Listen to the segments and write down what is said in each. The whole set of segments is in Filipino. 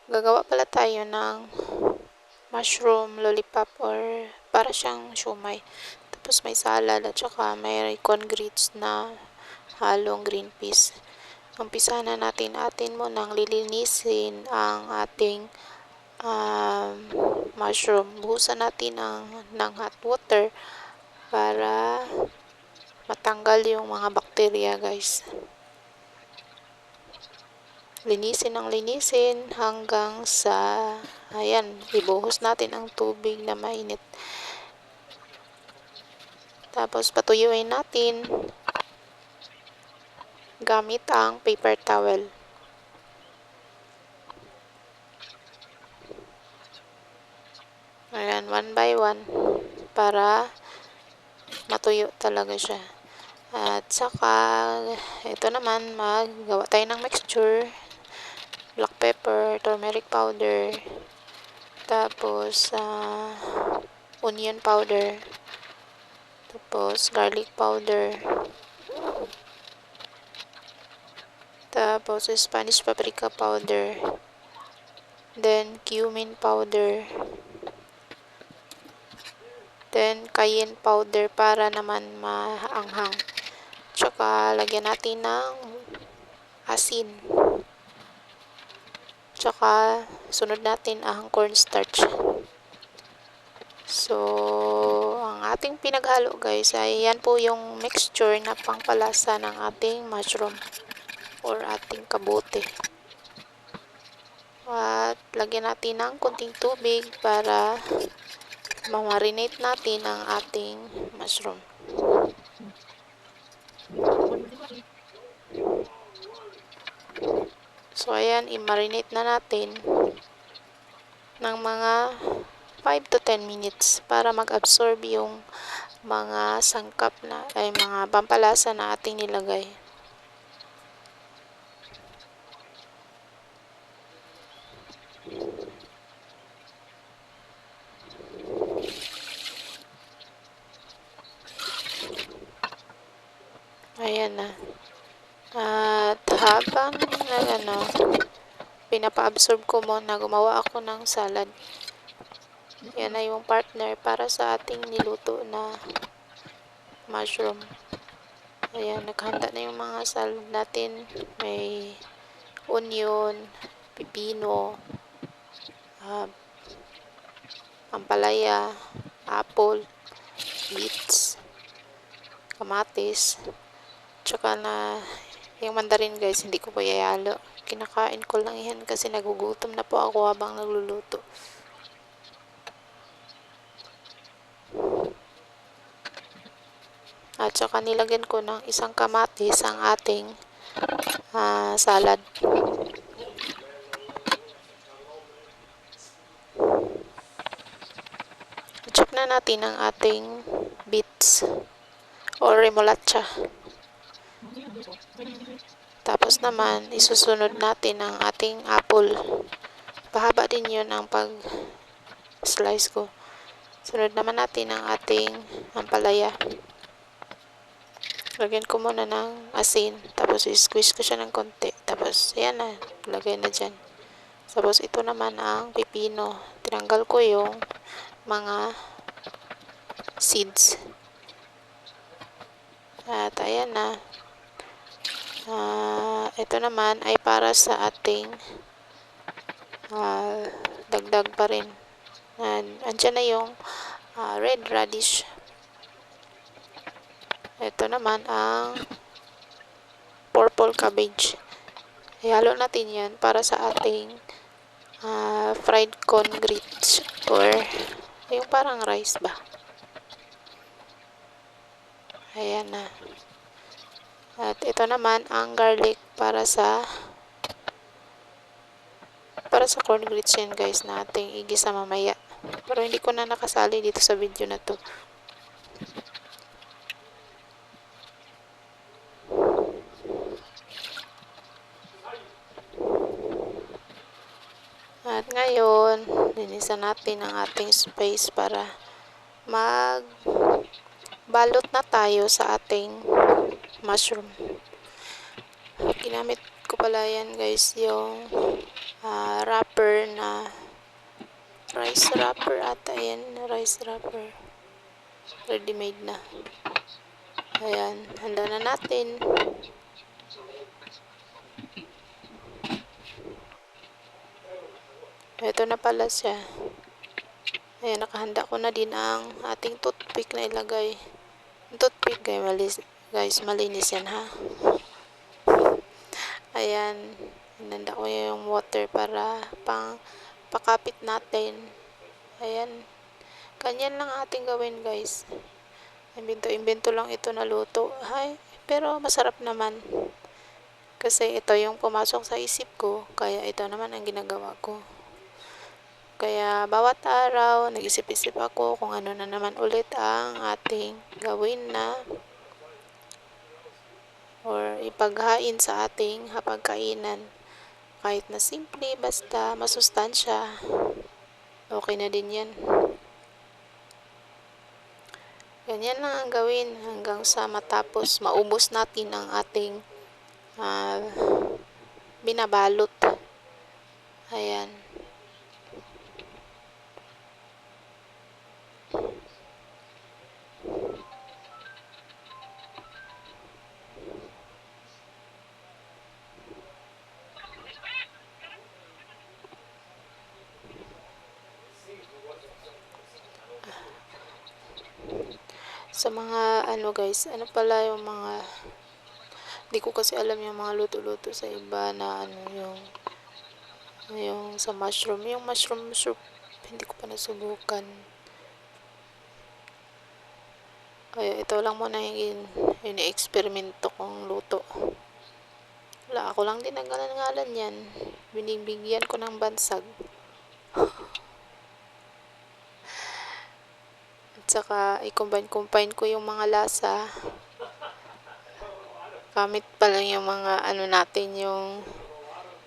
Gagawa pala tayo ng mushroom lollipop or para siyang siomai. Tapos may salad at saka may grits na halong green peas. Umpisa na natin mo nang lilinisin ang ating mushroom. Buhusan natin ng hot water para matanggal yung mga bakterya, guys. Linisin ng linisin hanggang sa ayan, ibuhos natin ang tubig na mainit. Tapos patuyuin natin gamit ang paper towel. Ayan, one by one para matuyo talaga siya. At saka ito naman, maggawa tayo ng mixture. Black pepper, turmeric powder, tapos onion powder, tapos garlic powder, tapos Spanish paprika powder, then cumin powder, then cayenne powder para naman maanghang. Tsaka lagyan natin ng asin. Tsaka sunod natin ang cornstarch. So, ang ating pinaghalo, guys, ay yan po yung mixture na pangpalasa ng ating mushroom or ating kabote. At lagyan natin ng konting tubig para ma-marinate natin ang ating mushroom. So, ayan, i-marinate na natin ng mga 5 to 10 minutes para mag-absorb yung mga sangkap na ay mga pampalasa na ating nilagay. Ayan na. At habang pinapa-absorb ko muna, gumawa ako ng salad. Yan na yung partner para sa ating niluto na mushroom. Ayan, naghanda na yung mga salad natin. May onion, pipino, ampalaya, apple, beets, kamatis, tsaka na yung mandarin, guys, hindi ko pa yayalo. Kinakain ko lang yan kasi nagugutom na po ako habang nagluluto. At saka nilagyan ko ng isang kamatis ang ating salad. Check na natin ang ating beets or remolacha. Tapos naman, isusunod natin ang ating apple. Pahaba din yun ang pag-slice ko. Sunod naman natin ang ating ampalaya. Lagyan ko muna ng asin. Tapos i-squeeze ko siya ng konti. Tapos, ayan na. Lagay na dyan. Tapos, ito naman ang pipino. Tinanggal ko yung mga seeds. At ayan na. Ito naman ay para sa ating dagdag pa rin. Andyan na yung red radish. Ito naman ang purple cabbage. Ihalo natin yan para sa ating fried corn grits or yung parang rice ba. Ayan na. At ito naman ang garlic para sa corn grits yan, guys, na ating igisa mamaya. Pero hindi ko na nakasali dito sa video na to. At ngayon, linisan natin ang ating space para balot na tayo sa ating mushroom. Ginamit ko pala yan, guys, yung wrapper rice wrapper ata yan. Rice wrapper. Ready-made na. Ayan. Handa na natin. Ito na pala siya. Ayan, nakahanda ko na din ang ating toothpick na ilagay. Yung toothpick, guys, malinis yan ha. Ayan, hinanda ko yung water para pakapit natin. Ayan, ganyan lang ating gawin, guys. Imbento lang ito na luto. Pero masarap naman. Kasi ito yung pumasok sa isip ko, kaya ito naman ang ginagawa ko. Kaya bawat araw, nag-isip-isip ako kung ano na naman ulit ang ating gawin na or ipaghain sa ating hapagkainan. Kahit na simple, basta masustansya, okay na din yan. Ganyan lang ang gawin hanggang sa matapos maubos natin ang ating binabalot. Ayan. Sa mga guys, ano pala yung mga di ko kasi alam yung mga luto-luto sa iba na yung sa mushroom, yung mushroom soup, hindi ko pa nasubukan. Kaya ito lang muna yung ini-eksperimento kong luto. Wala, ako lang din ang ngalan yan. Binibigyan ko ng bansag. At saka i-combine ko yung mga lasa. Gamit pa lang yung mga natin, yung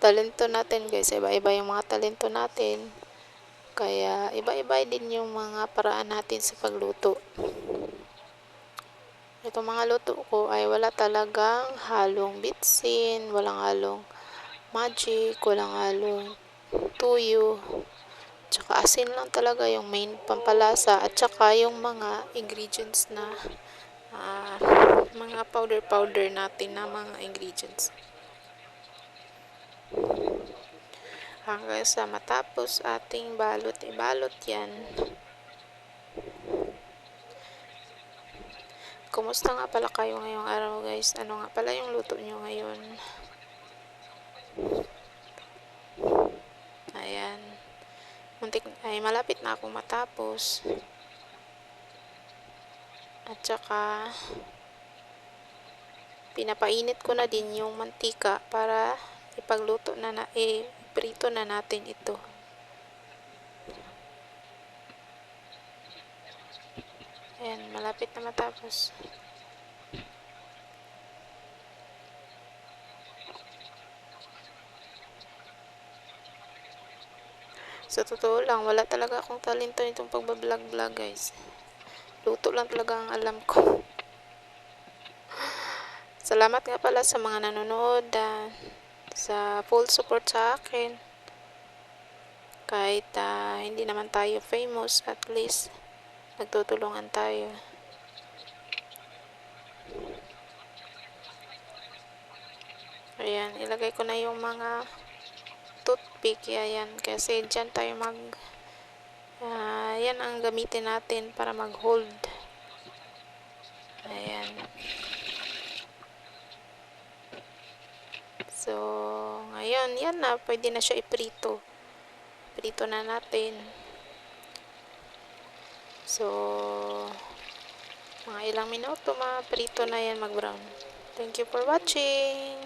talento natin, guys. Iba-iba yung mga talento natin. Kaya iba-iba din yung mga paraan natin sa pagluto. Itong mga luto ko ay wala talagang halong bitsin, walang halong magic, walang halong tuyo. Tsaka asin lang talaga yung main pampalasa, at tsaka yung mga ingredients na mga powder natin na mga ingredients. Hanggang sa matapos ating ibalot yan. Kumusta nga pala kayo ngayong araw, guys? Ano nga pala yung luto nyo ngayon? Ayan. Malapit na akong matapos. At saka pinapainit ko na din yung mantika para ipagluto na prito na natin ito. Ayan, malapit na matapos. Sa totoo lang, wala talaga akong talento nitong pagbablog, guys. Luto lang talaga ang alam ko. Salamat nga pala sa mga nanonood, sa full support sa akin. Kahit hindi naman tayo famous, at least nagtutulungan tayo. Ayan, ilagay ko na yung mga toothpick. Ayan, kasi dyan tayo yan ang gamitin natin para mag-hold. Ayan. So, ngayon, yan na. Pwede na siya iprito. Prito na natin. So, mga ilang minuto, prito na yan, mag-brown. Thank you for watching.